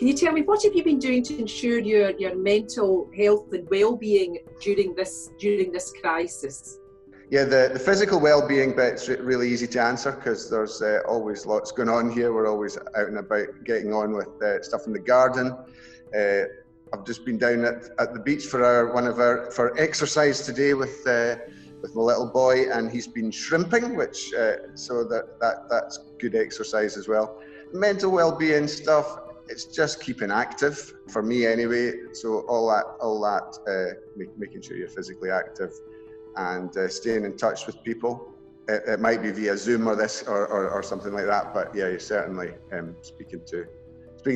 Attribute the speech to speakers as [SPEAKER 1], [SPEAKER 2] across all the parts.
[SPEAKER 1] Can you tell me, what have you been doing to ensure your mental health and well-being during this crisis?
[SPEAKER 2] Yeah, the physical well-being bit's really easy to answer because there's always lots going on here. We're always out and about getting on with stuff in the garden. I've just been down at the beach for exercise today with my little boy, and he's been shrimping, which so that's good exercise as well. Mental well-being stuff, it's just keeping active for me anyway. So all that making sure you're physically active and staying in touch with people. It might be via Zoom or something like that, but yeah, certainly speaking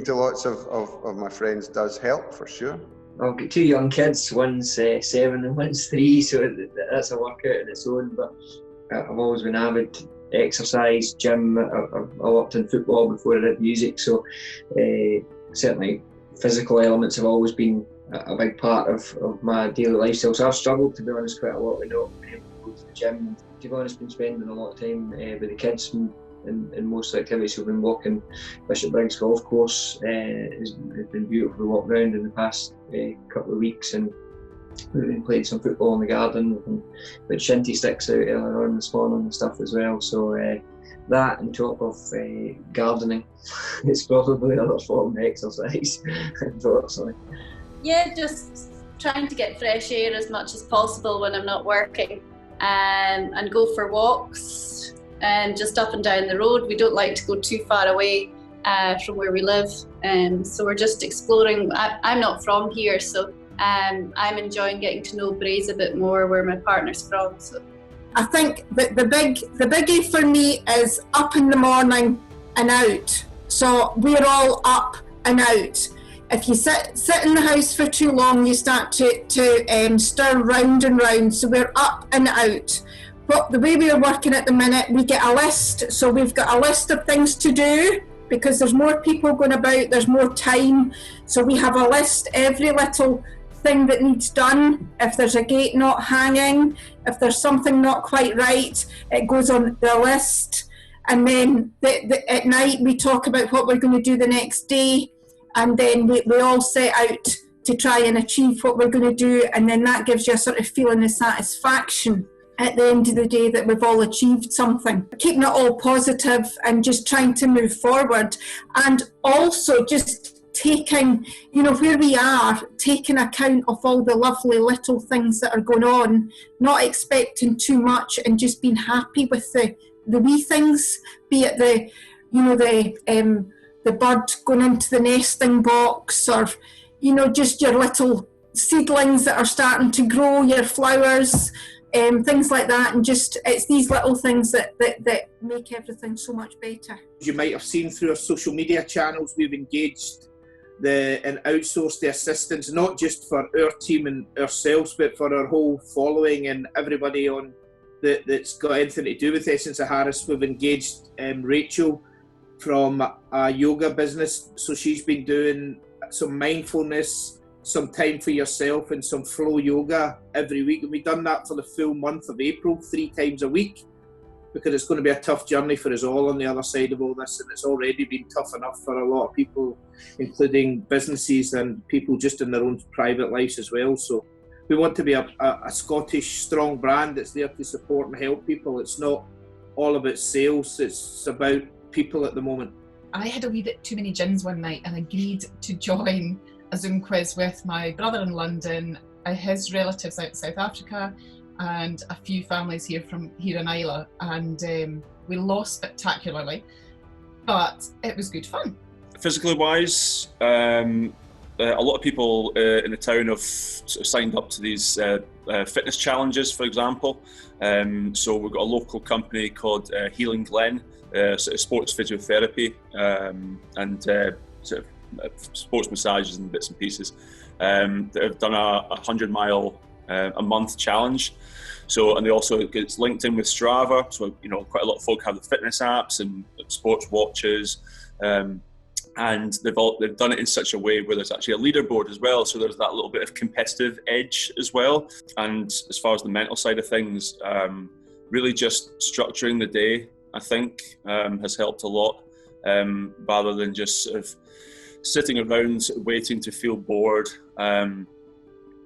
[SPEAKER 2] to lots of my friends does help for sure.
[SPEAKER 3] I've got two young kids, one's 7 and one's 3, so that's a workout in its own, but I've always been avid exercise, gym. I worked in football before I did music, so certainly physical elements have always been a big part of my daily lifestyle. So I've struggled, to be honest, quite a lot with not being able to go to the gym. To be honest, been spending a lot of time with the kids in most activities. We've been walking Bishop Briggs Golf Course. It's been beautiful to walk around in the past couple of weeks, and we've been playing some football in the garden and put shinty sticks out earlier on this morning and stuff as well. So that on top of gardening, it's probably another form of exercise, unfortunately.
[SPEAKER 4] Yeah, just trying to get fresh air as much as possible when I'm not working, and go for walks just up and down the road. We don't like to go too far away from where we live, so we're just exploring. I'm not from here, so I'm enjoying getting to know Braes a bit more, where my partner's from. So
[SPEAKER 5] I think that the biggie for me is up in the morning and out. So we're all up and out. If you sit in the house for too long, you start to stir round and round. So we're up and out. But the way we're working at the minute, we get a list. So we've got a list of things to do because there's more people going about, there's more time. So we have a list, every little thing that needs done. If there's a gate not hanging, if there's something not quite right, it goes on the list. And then at night we talk about what we're going to do the next day. And then we all set out to try and achieve what we're going to do. And then that gives you a sort of feeling of satisfaction at the end of the day that we've all achieved something. Keeping it all positive and just trying to move forward. And also just taking, where we are, taking account of all the lovely little things that are going on, not expecting too much and just being happy with the wee things, be it the bird going into the nesting box, or just your little seedlings that are starting to grow, your flowers, things like that. And just it's these little things that make everything so much better.
[SPEAKER 6] You might have seen through our social media channels, we've engaged and outsourced the assistance, not just for our team and ourselves, but for our whole following and everybody on that's got anything to do with Essence of Harris. We've engaged Rachel from a yoga business, so she's been doing some mindfulness, some time for yourself and some flow yoga every week, and we've done that for the full month of April, 3 times a week, because it's going to be a tough journey for us all on the other side of all this, and it's already been tough enough for a lot of people, including businesses and people just in their own private lives as well. So we want to be a Scottish strong brand that's there to support and help people. It's not all about sales, it's about people at the moment.
[SPEAKER 7] I had a wee bit too many gins one night and agreed to join a Zoom quiz with my brother in London, his relatives out in South Africa, and a few families here in Eilean, and we lost spectacularly, but it was good fun. Physically
[SPEAKER 8] wise, a lot of people in the town have sort of signed up to these fitness challenges, for example. So we've got a local company called Healing Glen, sort of sports physiotherapy and sort of sports massages and bits and pieces that have done a 100-mile a month challenge. So, and they also, it's linked in with Strava. So, quite a lot of folk have the fitness apps and sports watches. And they've done it in such a way where there's actually a leaderboard as well. So there's that little bit of competitive edge as well. And as far as the mental side of things, really just structuring the day, I think, has helped a lot, rather than just sort of sitting around waiting to feel bored,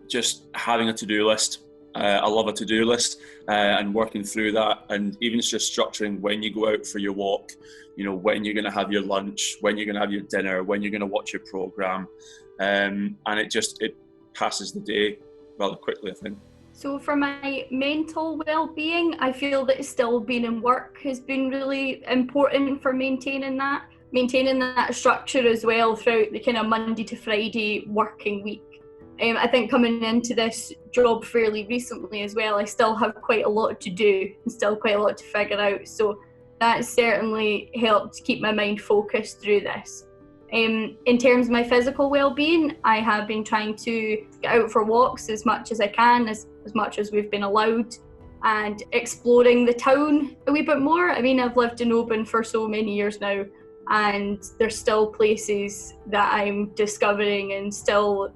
[SPEAKER 8] just having a to-do list. I love a to-do list and working through that, and even just structuring when you go out for your walk, you know, when you're going to have your lunch, when you're going to have your dinner, when you're going to watch your programme, and it passes the day rather quickly, I think.
[SPEAKER 9] So for my mental well-being, I feel that still being in work has been really important for maintaining that structure as well throughout the kind of Monday to Friday working week. I think coming into this job fairly recently as well, I still have quite a lot to do and still quite a lot to figure out. So that certainly helped keep my mind focused through this. In terms of my physical well-being, I have been trying to get out for walks as much as I can, as much as we've been allowed, and exploring the town a wee bit more. I mean, I've lived in Oban for so many years now, and there's still places that I'm discovering and still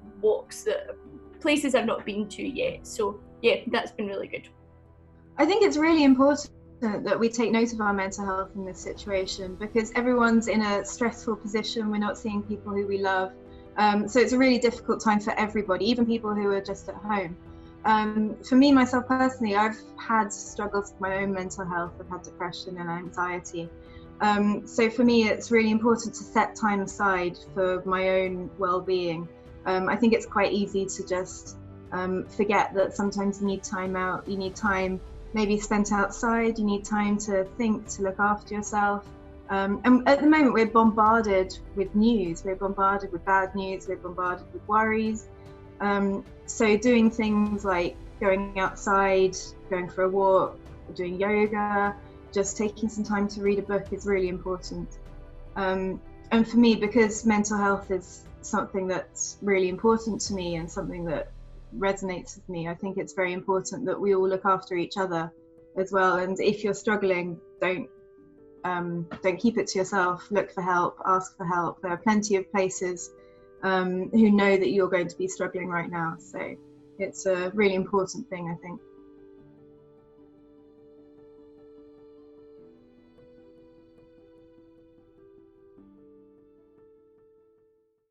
[SPEAKER 9] places I've not been to yet. So yeah, that's been really good.
[SPEAKER 10] I think it's really important that we take note of our mental health in this situation, because everyone's in a stressful position. We're not seeing people who we love. So it's a really difficult time for everybody, even people who are just at home. For me, myself personally, I've had struggles with my own mental health. I've had depression and anxiety. So for me, it's really important to set time aside for my own well-being. I think it's quite easy to just forget that sometimes you need time out, you need time maybe spent outside, you need time to think, to look after yourself. And at the moment, we're bombarded with news, we're bombarded with bad news, we're bombarded with worries. So doing things like going outside, going for a walk, doing yoga, just taking some time to read a book is really important. And for me, because mental health is something that's really important to me and something that resonates with me, I think it's very important that we all look after each other as well. And if you're struggling, don't keep it to yourself. Look for help, ask for help. There are plenty of places who know that you're going to be struggling right now. So it's a really important thing, I think.